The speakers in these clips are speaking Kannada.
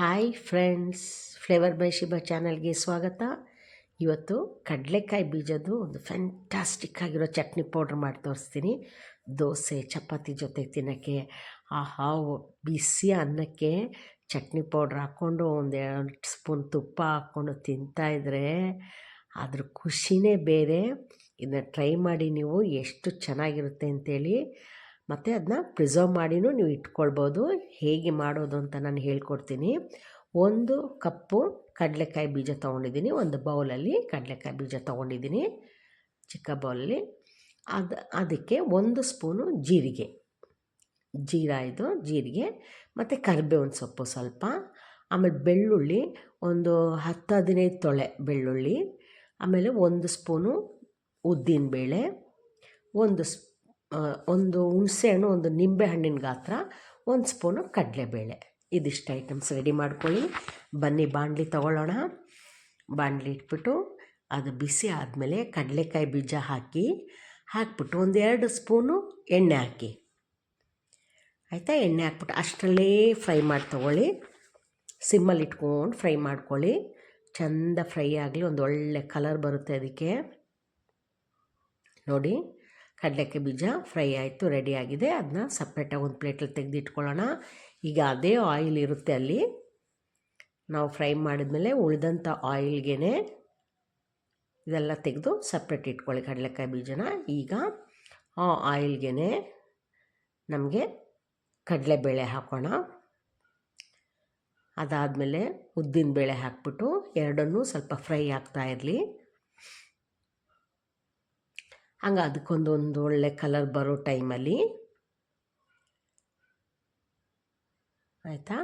Hi friends, flavour by Shiba ಚಾನಲ್ಗೆ ಸ್ವಾಗತ. ಇವತ್ತು ಕಡಲೆಕಾಯಿ ಬೀಜದ್ದು ಒಂದು ಫ್ಯಾಂಟಾಸ್ಟಿಕ್ ಆಗಿರೋ ಚಟ್ನಿ ಪೌಡ್ರ್ ಮಾಡಿ ತೋರಿಸ್ತೀನಿ. ದೋಸೆ ಚಪಾತಿ ಜೊತೆ ತಿನ್ನೋಕ್ಕೆ ಬಿಸಿ ಅನ್ನಕ್ಕೆ ಚಟ್ನಿ ಪೌಡ್ರ್ ಹಾಕ್ಕೊಂಡು ಒಂದು 2 ಸ್ಪೂನ್ ತುಪ್ಪ ಹಾಕ್ಕೊಂಡು ತಿಂತಾಯಿದ್ರೆ ಅದ್ರ ಖುಷಿನೇ ಬೇರೆ. ಇದನ್ನ ಟ್ರೈ ಮಾಡಿ ನೀವು, ಎಷ್ಟು ಚೆನ್ನಾಗಿರುತ್ತೆ ಅಂತೇಳಿ. ಮತ್ತು ಅದನ್ನ ಪ್ರಿಸರ್ವ್ ಮಾಡಿನೂ ನೀವು ಇಟ್ಕೊಳ್ಬೋದು. ಹೇಗೆ ಮಾಡೋದು ಅಂತ ನಾನು ಹೇಳ್ಕೊಡ್ತೀನಿ. 1 ಕಪ್ಪು ಕಡಲೆಕಾಯಿ ಬೀಜ ತೊಗೊಂಡಿದ್ದೀನಿ. ಒಂದು ಬೌಲಲ್ಲಿ ಕಡಲೆಕಾಯಿ ಬೀಜ ತೊಗೊಂಡಿದ್ದೀನಿ, ಚಿಕ್ಕ ಬೌಲಲ್ಲಿ. ಅದಕ್ಕೆ 1 ಸ್ಪೂನು ಜೀರಿಗೆ ಮತ್ತು ಕರಿಬೇವಿನ ಸೊಪ್ಪು ಸ್ವಲ್ಪ, ಆಮೇಲೆ ಬೆಳ್ಳುಳ್ಳಿ ಒಂದು 10-15 ತೊಳೆ ಬೆಳ್ಳುಳ್ಳಿ, ಆಮೇಲೆ 1 ಸ್ಪೂನು ಉದ್ದಿನಬೇಳೆ, ಒಂದು ಹುಣಸೆಹಣ್ಣು, ಒಂದು ನಿಂಬೆ ಹಣ್ಣಿನ ಗಾತ್ರ, 1 ಸ್ಪೂನು ಕಡಲೆಬೇಳೆ. ಇದಿಷ್ಟು ಐಟಮ್ಸ್ ರೆಡಿ ಮಾಡ್ಕೊಳ್ಳಿ. ಬನ್ನಿ ಬಾಣಲಿ ತೊಗೊಳ್ಳೋಣ. ಬಾಣಲಿ ಇಟ್ಬಿಟ್ಟು ಅದು ಬಿಸಿ ಆದಮೇಲೆ ಕಡಲೆಕಾಯಿ ಬೀಜ ಹಾಕಿಬಿಟ್ಟು 1-2 ಸ್ಪೂನು ಎಣ್ಣೆ ಹಾಕಿ, ಆಯಿತಾ. ಎಣ್ಣೆ ಹಾಕ್ಬಿಟ್ಟು ಅಷ್ಟರಲ್ಲೇ ಫ್ರೈ ಮಾಡಿ ತೊಗೊಳ್ಳಿ. ಸಿಮ್ಮಲ್ಲಿ ಇಟ್ಕೊಂಡು ಫ್ರೈ ಮಾಡ್ಕೊಳ್ಳಿ. ಚೆಂದ ಫ್ರೈ ಆಗಲಿ, ಒಂದು ಒಳ್ಳೆ ಕಲರ್ ಬರುತ್ತೆ ಅದಕ್ಕೆ. ನೋಡಿ, ಕಡಲೆಕಾಯಿ ಬೀಜ ಫ್ರೈ ಆಯಿತು, ರೆಡಿಯಾಗಿದೆ. ಅದನ್ನ ಸಪ್ರೇಟಾಗಿ ಒಂದು ಪ್ಲೇಟಲ್ಲಿ ತೆಗೆದಿಟ್ಕೊಳ್ಳೋಣ. ಈಗ ಅದೇ ಆಯಿಲ್ ಇರುತ್ತೆ ಅಲ್ಲಿ, ನಾವು ಫ್ರೈ ಮಾಡಿದ್ಮೇಲೆ ಉಳಿದಂಥ ಆಯಿಲ್ಗೆ ಇದೆಲ್ಲ ತೆಗೆದು ಸಪ್ರೇಟ್ ಇಟ್ಕೊಳ್ಳಿ ಕಡಲೆಕಾಯಿ ಬೀಜನ. ಈಗ ಆ ಆಯಿಲ್ಗೆ ನಮಗೆ ಕಡಲೆಬೇಳೆ ಹಾಕೋಣ. ಅದಾದಮೇಲೆ ಉದ್ದಿನಬೇಳೆ ಹಾಕ್ಬಿಟ್ಟು ಎರಡನ್ನೂ ಸ್ವಲ್ಪ ಫ್ರೈ ಆಗ್ತಾ ಇರಲಿ. ಹಂಗೆ ಅದಕ್ಕೊಂದೊಂದು ಒಳ್ಳೆ ಕಲರ್ ಬರೋ ಟೈಮಲ್ಲಿ, ಆಯಿತಾ,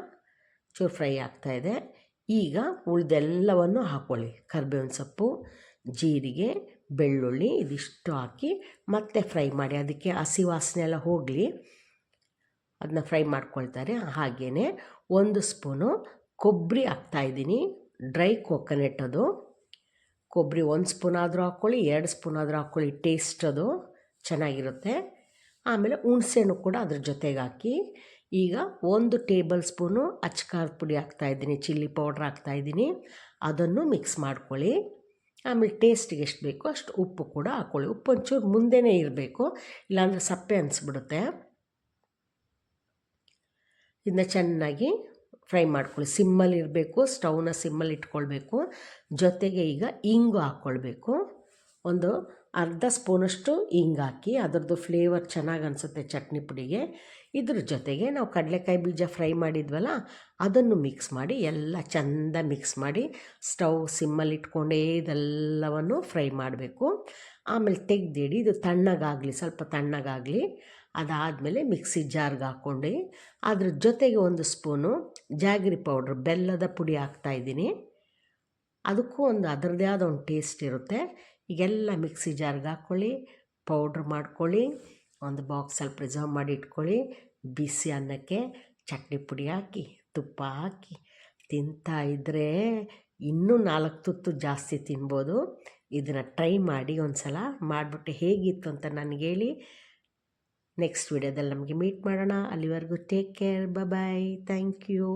ಚೂರು ಫ್ರೈ ಆಗ್ತಾಯಿದೆ. ಈಗ ಉಳಿದೆಲ್ಲವನ್ನು ಹಾಕ್ಕೊಳ್ಳಿ. ಕರಿಬೇವಿನ ಸೊಪ್ಪು, ಜೀರಿಗೆ, ಬೆಳ್ಳುಳ್ಳಿ ಇದಿಷ್ಟು ಹಾಕಿ ಮತ್ತೆ ಫ್ರೈ ಮಾಡಿ. ಅದಕ್ಕೆ ಹಸಿ ವಾಸನೆ ಎಲ್ಲ ಹೋಗಲಿ, ಅದನ್ನ ಫ್ರೈ ಮಾಡ್ಕೊಳ್ತಾರೆ. ಹಾಗೆಯೇ 1 ಸ್ಪೂನು ಕೊಬ್ಬರಿ ಹಾಕ್ತಾಯಿದ್ದೀನಿ, ಡ್ರೈ ಕೋಕೋನಟ್. ಅದು ಕೊಬ್ಬರಿ 1 ಸ್ಪೂನ್ ಆದರೂ ಹಾಕ್ಕೊಳ್ಳಿ, 2 ಸ್ಪೂನ್ ಆದರೂ ಹಾಕ್ಕೊಳ್ಳಿ, ಟೇಸ್ಟ್ ಅದು ಚೆನ್ನಾಗಿರುತ್ತೆ. ಆಮೇಲೆ ಹುಣಸೆಹಣ್ಣು ಕೂಡ ಅದ್ರ ಜೊತೆಗೆ ಹಾಕಿ. ಈಗ 1 ಟೇಬಲ್ ಸ್ಪೂನು ಅಚ್ಕಾರದ ಪುಡಿ ಹಾಕ್ತಾಯಿದ್ದೀನಿ, ಚಿಲ್ಲಿ ಪೌಡ್ರ್ ಹಾಕ್ತಾಯಿದ್ದೀನಿ. ಅದನ್ನು ಮಿಕ್ಸ್ ಮಾಡ್ಕೊಳ್ಳಿ. ಆಮೇಲೆ ಟೇಸ್ಟಿಗೆ ಎಷ್ಟು ಬೇಕೋ ಅಷ್ಟು ಉಪ್ಪು ಕೂಡ ಹಾಕ್ಕೊಳ್ಳಿ. ಉಪ್ಪು ಒಂಚೂರು ಮುಂದೆನೇ ಇರಬೇಕು, ಇಲ್ಲಾಂದರೆ ಸಪ್ಪೆ ಅನಿಸ್ಬಿಡುತ್ತೆ. ಇದನ್ನ ಚೆನ್ನಾಗಿ ಫ್ರೈ ಮಾಡ್ಕೊಳ್ಳಿ. ಸಿಮ್ಮಲ್ಲಿ ಇರಬೇಕು, ಸ್ಟವ್ನ ಸಿಮ್ಮಲ್ಲಿ ಇಟ್ಕೊಳ್ಬೇಕು. ಜೊತೆಗೆ ಈಗ ಇಂಗು ಹಾಕ್ಕೊಳ್ಬೇಕು. ಒಂದು ಅರ್ಧ ಸ್ಪೂನಷ್ಟು ಇಂಗು ಹಾಕಿ, ಅದರದ್ದು ಫ್ಲೇವರ್ ಚೆನ್ನಾಗಿ ಅನಿಸುತ್ತೆ ಚಟ್ನಿ ಪುಡಿಗೆ. ಇದ್ರ ಜೊತೆಗೆ ನಾವು ಕಡಲೆಕಾಯಿ ಬೀಜ ಫ್ರೈ ಮಾಡಿದ್ವಲ್ಲ, ಅದನ್ನು ಮಿಕ್ಸ್ ಮಾಡಿ, ಎಲ್ಲ ಚೆಂದ ಮಿಕ್ಸ್ ಮಾಡಿ ಸ್ಟವ್ ಸಿಮ್ಮಲ್ಲಿ ಇಟ್ಕೊಂಡೇ ಇದೆಲ್ಲವನ್ನು ಫ್ರೈ ಮಾಡಬೇಕು. ಆಮೇಲೆ ತೆಗೆದಿಡಿ, ಇದು ತಣ್ಣಗಾಗಲಿ, ಸ್ವಲ್ಪ ತಣ್ಣಗಾಗಲಿ. ಅದಾದಮೇಲೆ ಮಿಕ್ಸಿ ಜಾರ್ಗೆ ಹಾಕ್ಕೊಂಡು ಅದ್ರ ಜೊತೆಗೆ 1 ಸ್ಪೂನು ಜಾಗರಿ ಪೌಡ್ರ್, ಬೆಲ್ಲದ ಪುಡಿ ಹಾಕ್ತಾಯಿದ್ದೀನಿ. ಅದಕ್ಕೂ ಅದರದ್ದೇ ಆದ ಒಂದು ಟೇಸ್ಟ್ ಇರುತ್ತೆ. ಈಗೆಲ್ಲ ಮಿಕ್ಸಿ ಜಾರ್ಗೆ ಹಾಕ್ಕೊಳ್ಳಿ, ಪೌಡ್ರ್ ಮಾಡ್ಕೊಳ್ಳಿ. ಒಂದು ಬಾಕ್ಸಲ್ಲಿ ಪ್ರಿಸರ್ವ್ ಮಾಡಿ ಇಟ್ಕೊಳ್ಳಿ. ಬಿಸಿ ಅನ್ನಕ್ಕೆ ಚಟ್ನಿ ಪುಡಿ ಹಾಕಿ, ತುಪ್ಪ ಹಾಕಿ ತಿಂತಾ ಇದ್ದರೆ ಇನ್ನೂ 4 ತುತ್ತು ಜಾಸ್ತಿ ತಿನ್ಬೋದು. ಇದನ್ನು ಟ್ರೈ ಮಾಡಿ ಒಂದು ಸಲ, ಮಾಡಿಬಿಟ್ಟು ಹೇಗಿತ್ತು ಅಂತ ನನಗೆ ಹೇಳಿ. ನೆಕ್ಸ್ಟ್ ವಿಡಿಯೋದಲ್ಲಿ ನಮಗೆ ಮೀಟ್ ಮಾಡೋಣ. ಅಲ್ಲಿವರೆಗೂ take care, bye, thank you.